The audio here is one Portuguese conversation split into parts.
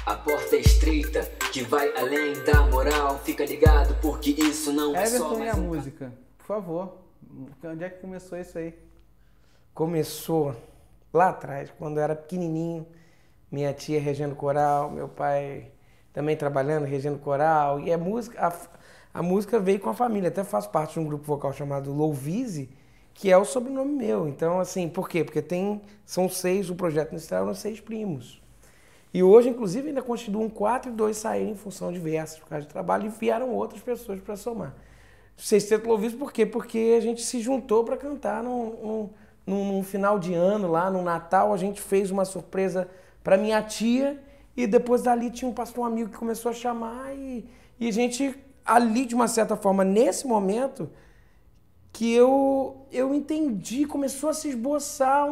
A porta é estreita, que vai além da moral. Fica ligado, porque isso não é só Everton, e mais a um... música? Por favor, onde é que começou isso aí? Começou lá atrás, quando eu era pequenininho, minha tia regendo coral, meu pai também trabalhando, regendo coral, e a música veio com a família. Até faço parte de um grupo vocal chamado Louvise, que é o sobrenome meu. Então, assim, por quê? Porque são 6, o projeto inicial eram 6 primos. E hoje, inclusive, ainda constituem 4 e 2 saíram em função diversas, por causa de trabalho, e vieram outras pessoas para somar. Sexteto Louvise, por quê? Porque a gente se juntou para cantar num final de ano, lá no Natal. A gente fez uma surpresa para minha tia, e depois dali tinha um amigo que começou a chamar, e a gente, ali, de uma certa forma, nesse momento, que eu entendi, começou a se esboçar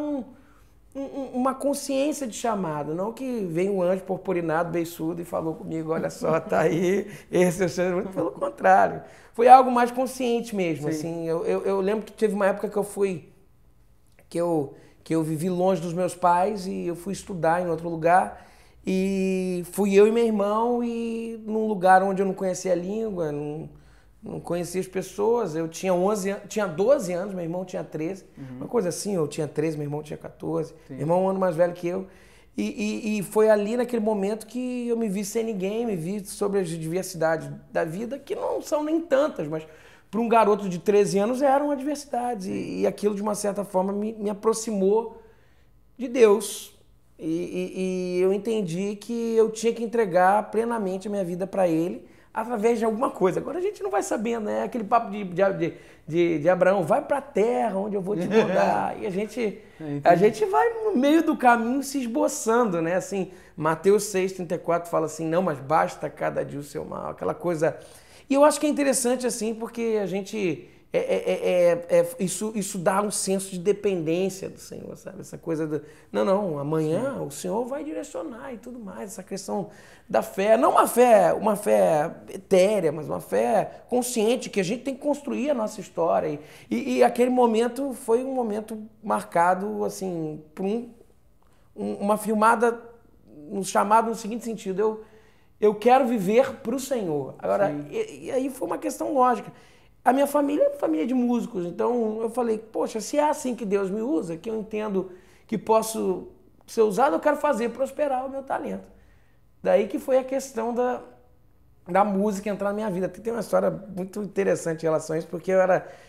uma consciência de chamado, não que veio um anjo purpurinado, beiçudo, e falou comigo, olha só, tá aí, esse é o seu... Muito pelo contrário. Foi algo mais consciente mesmo, assim. Eu lembro que teve uma época que eu vivi longe dos meus pais, e eu fui estudar em outro lugar, e fui eu e meu irmão, e num lugar onde eu não conhecia a língua, não conhecia as pessoas. Eu tinha 12 anos, meu irmão tinha 13. Uma coisa assim, eu tinha 13, meu irmão tinha 14. Sim. Meu irmão é um ano mais velho que eu. E foi ali, naquele momento, que eu me vi sem ninguém, me vi sobre as diversidades da vida, que não são nem tantas, mas para um garoto de 13 anos eram adversidades. E aquilo, de uma certa forma, me aproximou de Deus. E eu entendi que eu tinha que entregar plenamente a minha vida para Ele, através de alguma coisa. Agora a gente não vai sabendo, né? Aquele papo de Abraão, vai para a terra onde eu vou te mandar. E a gente vai no meio do caminho se esboçando, né? Assim, Mateus 6,34 fala assim, não, mas basta cada dia o seu mal, aquela coisa. E eu acho que é interessante, assim, porque a gente... Isso dá um senso de dependência do Senhor, sabe? Essa coisa do... Não, amanhã Sim. O Senhor vai direcionar e tudo mais. Essa questão da fé, não uma fé etérea, mas uma fé consciente, que a gente tem que construir a nossa história. E aquele momento foi um momento marcado, assim, por uma filmada, um chamado no seguinte sentido, eu quero viver para o Senhor. Agora, e aí foi uma questão lógica. A minha família é família de músicos, então eu falei, poxa, se é assim que Deus me usa, que eu entendo que posso ser usado, eu quero fazer prosperar o meu talento. Daí que foi a questão da música entrar na minha vida. Tem uma história muito interessante em relação a isso, porque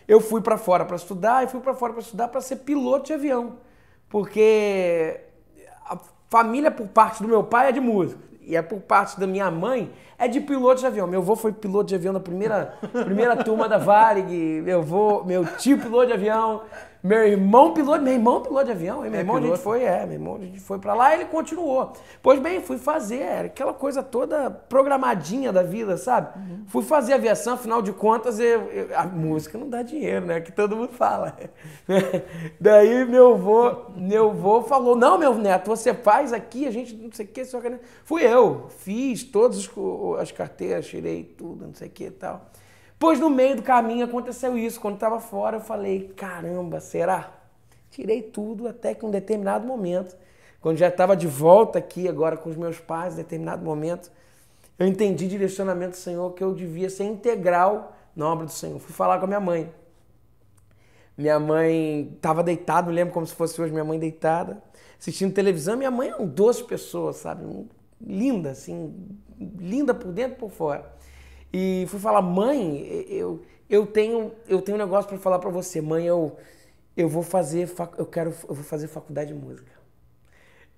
eu fui para fora para estudar, e fui para fora para estudar para ser piloto de avião, porque a família, por parte do meu pai, é de músico. E por parte da minha mãe, é de piloto de avião. Meu avô foi piloto de avião na primeira turma da Varig, meu tio piloto de avião, meu irmão piloto de avião. E meu irmão, a gente foi pra lá e ele continuou. Pois bem, fui fazer, aquela coisa toda programadinha da vida, sabe? Uhum. Fui fazer aviação, afinal de contas, a música não dá dinheiro, né? Que todo mundo fala. Daí meu avô falou, não, meu neto, você faz aqui, a gente não sei o que, fui eu, fiz todas as carteiras, tirei tudo, não sei o que e tal. Pois no meio do caminho aconteceu isso. Quando estava fora, eu falei, caramba, será? Tirei tudo até que um determinado momento, quando já estava de volta aqui agora com os meus pais, em determinado momento, eu entendi direcionamento do Senhor, que eu devia ser integral na obra do Senhor. Fui falar com a minha mãe. Minha mãe estava deitada, me lembro como se fosse hoje minha mãe deitada, assistindo televisão. Minha mãe é uma doce pessoa, sabe? Linda, assim, linda por dentro e por fora. E fui falar, mãe, eu tenho um negócio para falar para você. Mãe, eu vou fazer faculdade de música.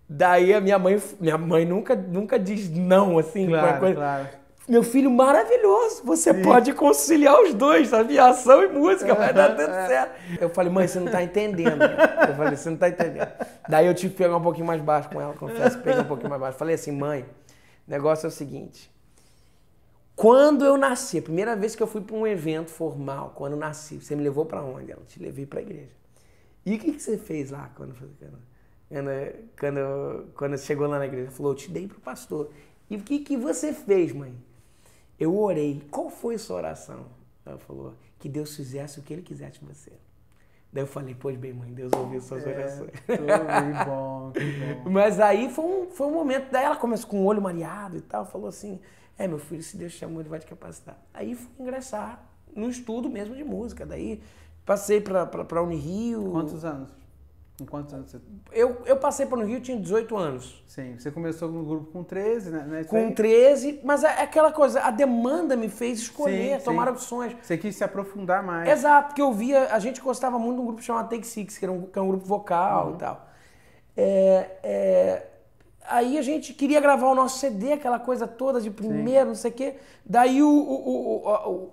Daí a minha mãe nunca diz não, assim. Claro. Meu filho, maravilhoso, você pode conciliar os dois, aviação e música, vai dar tudo certo. Eu falei, mãe, você não tá entendendo. Eu falei, você não tá entendendo. Daí eu tive que pegar um pouquinho mais baixo com ela, confesso, peguei um pouquinho mais baixo. Falei assim, mãe, o negócio é o seguinte... Quando eu nasci, a primeira vez que eu fui para um evento formal, quando eu nasci, você me levou para onde? Eu te levei para a igreja. E o que você fez lá quando chegou lá na igreja? Falou, eu te dei para o pastor. E o que você fez, mãe? Eu orei. Qual foi a sua oração? Ela falou, que Deus fizesse o que Ele quisesse de você. Daí eu falei, pois bem, mãe, Deus ouviu suas orações. Que bom, que bom. Mas aí foi um momento, daí ela começou com o olho mareado e tal, falou assim, meu filho, se Deus te chamou, ele vai te capacitar. Aí fui ingressar no estudo mesmo de música, daí passei pra Unirio. Quantos anos? Com quantos anos você... Eu passei para Unirio, tinha 18 anos. Sim, você começou no grupo com 13, né? Com 13, mas é aquela coisa, a demanda me fez escolher, tomar opções. Você quis se aprofundar mais. Exato, porque eu via, a gente gostava muito de um grupo chamado Take Six, que é um grupo vocal e tal. Aí a gente queria gravar o nosso CD, aquela coisa toda de primeiro, não sei o quê. Daí o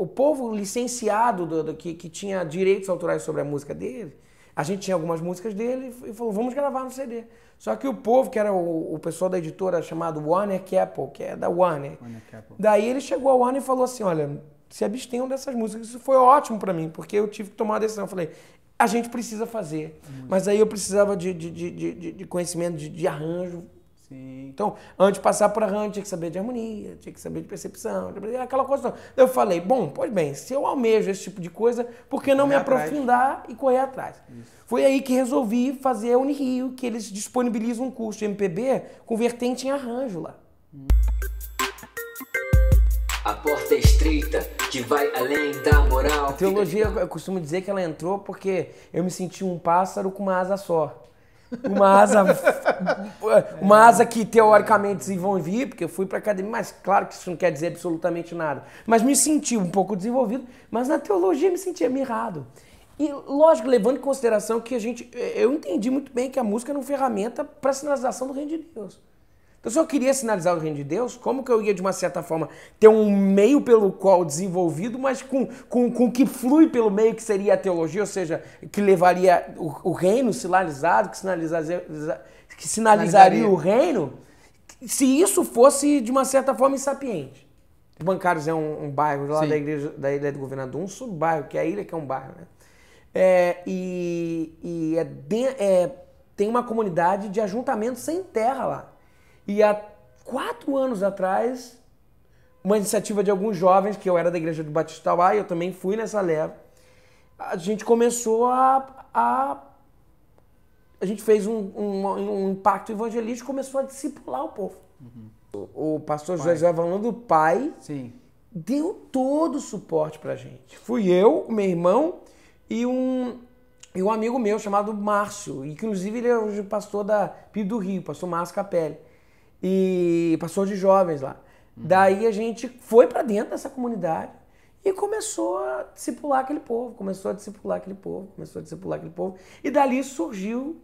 povo licenciado que tinha direitos autorais sobre a música dele, a gente tinha algumas músicas dele e falou, vamos gravar no CD. Só que o povo, que era o pessoal da editora chamado Warner Chappell, que é da Warner, daí ele chegou a Warner e falou assim, olha, se abstenham dessas músicas. Isso foi ótimo pra mim, porque eu tive que tomar uma decisão. Eu falei, a gente precisa fazer. Mas aí eu precisava de conhecimento de arranjo. Sim. Então, antes de passar por arranjo, tinha que saber de harmonia, tinha que saber de percepção, aquela coisa toda. Eu falei, bom, pois bem, se eu almejo esse tipo de coisa, por que não me aprofundar e correr atrás? Isso. Foi aí que resolvi fazer a Unirio, que eles disponibilizam um curso de MPB com vertente em arranjo lá. A porta é estreita, que vai além da moral. A teologia, eu costumo dizer que ela entrou porque eu me senti um pássaro com uma asa só. Uma asa que teoricamente desenvolvi, porque eu fui para academia, mas claro que isso não quer dizer absolutamente nada. Mas me senti um pouco desenvolvido, mas na teologia me sentia mirrado. E lógico, levando em consideração que eu entendi muito bem que a música era uma ferramenta para a sinalização do reino de Deus. Então, se eu queria sinalizar o reino de Deus, como que eu ia, de uma certa forma, ter um meio pelo qual desenvolvido, mas com que flui pelo meio, que seria a teologia, ou seja, que levaria o reino sinalizado, que sinalizaria o reino, se isso fosse, de uma certa forma, insapiente. Bancários é um bairro lá da igreja da Ilha do Governador, um subbairro, que é a ilha que é um bairro, né? Tem uma comunidade de ajuntamento sem terra lá. E há 4 anos atrás, uma iniciativa de alguns jovens, que eu era da igreja do Batista lá, e eu também fui nessa leva, a gente começou a gente fez um impacto evangelístico, começou a discipular o povo. O pastor José Valando, pai, deu todo o suporte pra gente. Fui eu, o meu irmão e um amigo meu chamado Márcio, e que inclusive ele é hoje pastor da PIB do Rio, pastor Márcio Capelli. E pastor de jovens lá. Daí a gente foi para dentro dessa comunidade e começou a discipular aquele povo, e dali surgiu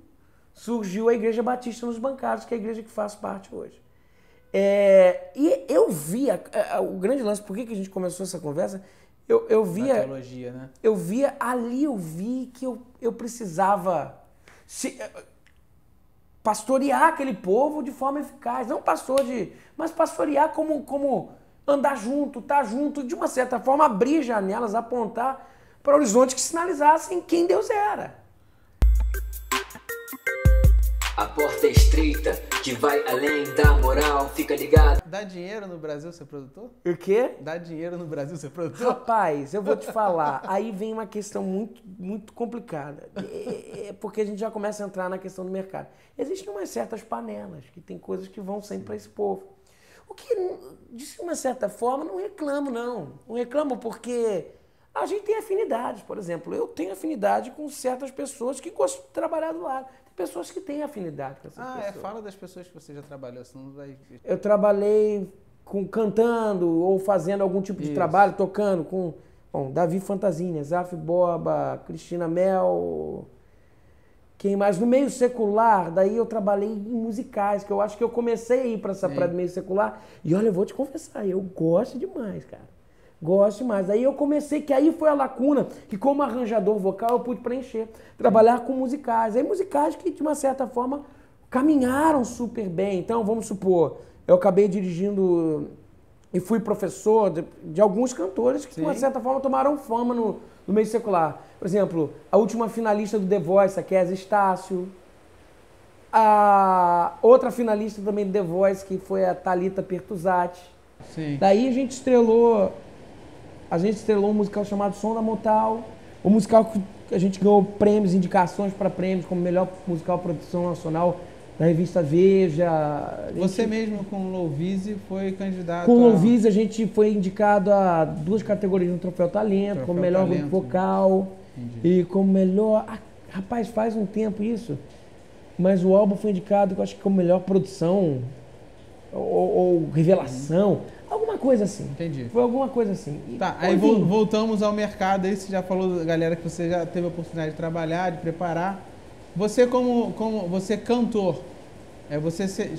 a Igreja Batista nos Bancários, que é a igreja que faço parte hoje. E eu via, o grande lance, por que a gente começou essa conversa, eu via... Da teologia, né? Eu vi que eu precisava... pastorear aquele povo de forma eficaz, não mas pastorear como andar junto, estar junto, de uma certa forma abrir janelas, apontar para horizontes que sinalizassem quem Deus era. A porta é estreita, que vai além da moral, fica ligado. Dá dinheiro no Brasil ser produtor? O quê? Dá dinheiro no Brasil ser produtor? Rapaz, eu vou te falar, aí vem uma questão muito, muito complicada, porque a gente já começa a entrar na questão do mercado. Existem umas certas panelas, que tem coisas que vão sempre para esse povo. O que, de uma certa forma, não reclamo, não. Não reclamo porque a gente tem afinidades, por exemplo. Eu tenho afinidade com certas pessoas que gostam de trabalhar do lado. Tem pessoas que têm afinidade com essas pessoas. Fala das pessoas que você já trabalhou, senão não vai... Eu trabalhei cantando ou fazendo algum tipo de trabalho, tocando com Davi Fantasinha, Zaf Boba, Cristina Mel... Quem mais? No meio secular, daí eu trabalhei em musicais, que eu acho que eu comecei a ir para essa praia do meio secular. E olha, eu vou te confessar, eu gosto demais, cara. Gosto demais. Aí eu comecei, que aí foi a lacuna, que como arranjador vocal eu pude preencher. Trabalhar com musicais. Aí musicais que, de uma certa forma, caminharam super bem. Então, vamos supor, eu acabei dirigindo e fui professor de alguns cantores que, de uma certa forma, tomaram fama no meio secular. Por exemplo, a última finalista do The Voice, a Kézia Estácio. A outra finalista também do The Voice, que foi a Thalita Pertuzati. Daí a gente estrelou um musical chamado Som da Motal. Um musical que A gente ganhou prêmios, indicações para prêmios, como melhor musical produção nacional da revista Veja. Você mesmo com o Louvise foi candidato Com o Louvise a gente foi indicado a 2 categorias no Troféu Talento, como melhor grupo vocal e como melhor... rapaz, faz um tempo isso, mas o álbum foi indicado, eu acho que como melhor produção ou revelação, alguma coisa assim. Entendi. Foi alguma coisa assim. Tá, aí voltamos ao mercado, aí você já falou, galera, que você já teve a oportunidade de trabalhar, de preparar. Você como você cantor, você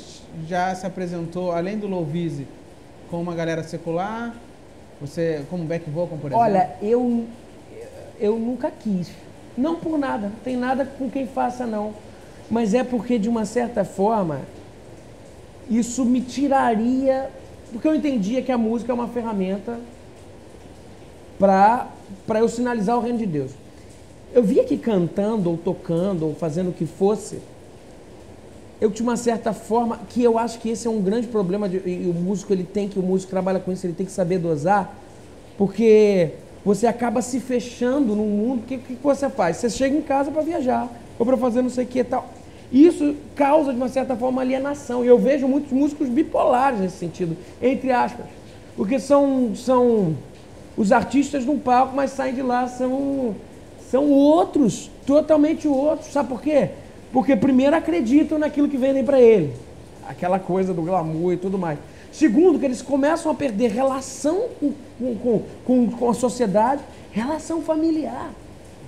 já se apresentou, além do Louvise, com uma galera secular? Você como back vocal, por exemplo? Olha, eu nunca quis. Não por nada, não tem nada com quem faça não. Mas é porque, de uma certa forma, isso me tiraria... Porque eu entendia que a música é uma ferramenta para eu sinalizar o reino de Deus. Eu via que cantando, ou tocando, ou fazendo o que fosse, eu de uma certa forma, que eu acho que esse é um grande problema, e o músico trabalha com isso, ele tem que saber dosar, porque você acaba se fechando num mundo, o que você faz? Você chega em casa para viajar, ou para fazer não sei o que e tal. Isso causa, de uma certa forma, alienação, e eu vejo muitos músicos bipolares nesse sentido, entre aspas, porque são os artistas num palco, mas saem de lá, são outros, totalmente outros. Sabe por quê? Porque primeiro acreditam naquilo que vendem para ele. Aquela coisa do glamour e tudo mais. Segundo, que eles começam a perder relação com a sociedade, relação familiar.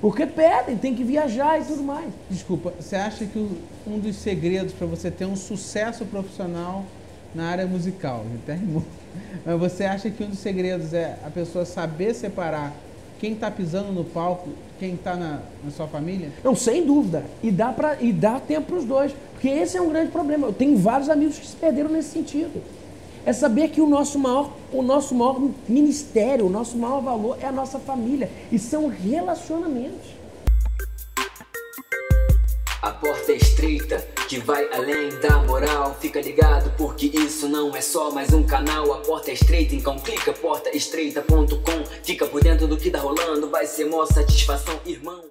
Porque pedem, tem que viajar e tudo mais. Desculpa, você acha que um dos segredos para você ter um sucesso profissional na área musical, mas você acha que um dos segredos é a pessoa saber separar quem está pisando no palco, quem está na sua família? Não, sem dúvida. E dá tempo para os dois. Porque esse é um grande problema. Eu tenho vários amigos que se perderam nesse sentido. É saber que o nosso maior ministério, o nosso maior valor é a nossa família. E são relacionamentos. A porta é estreita, que vai além da moral. Fica ligado, porque isso não é só mais um canal. A porta é estreita, então clica portaestreita.com. Fica por dentro do que tá rolando, vai ser maior satisfação, irmão.